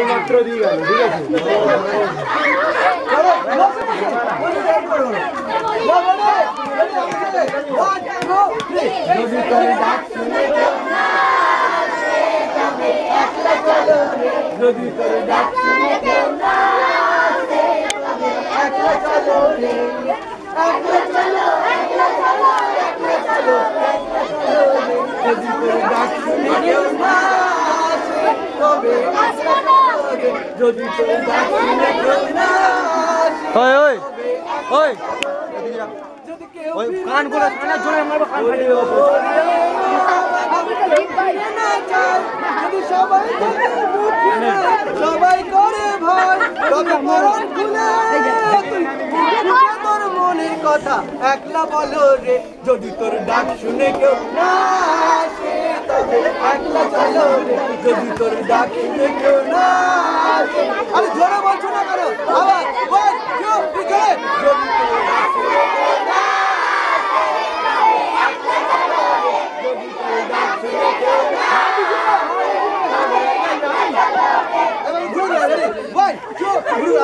মাত্র দিয়ে গেল ঠিক আছে যদি তোর ডাক শুনে কেউ না আসে তবে একলা চলো রে একলা চলো একলা চলো একলা চলো একলা চলো রে যদি তোর ডাক শুনে কেউ না আসে তবে একলা চলো রে যদি তোর ডাক শুনে কেউ না আসে ওই ওই ওই যদি কেউ ওই কান করে কানে জোরে মারবো কান ফাটিয়ে দেবো যদি সবাই সবাই করে ভয় তবে মরণ খুলে তুই তোর মনের কথা একলা বলো রে যদি তোর ডাক শুনে কেউ না আসে তবে একলা চলো রে যদি তোর ডাক শুনে কেউ না আসে আরে জোরে বলছো না কেন আবার বল কেউ পিছনে যদি তোর ডাক শুনে কেউ না One, two, three,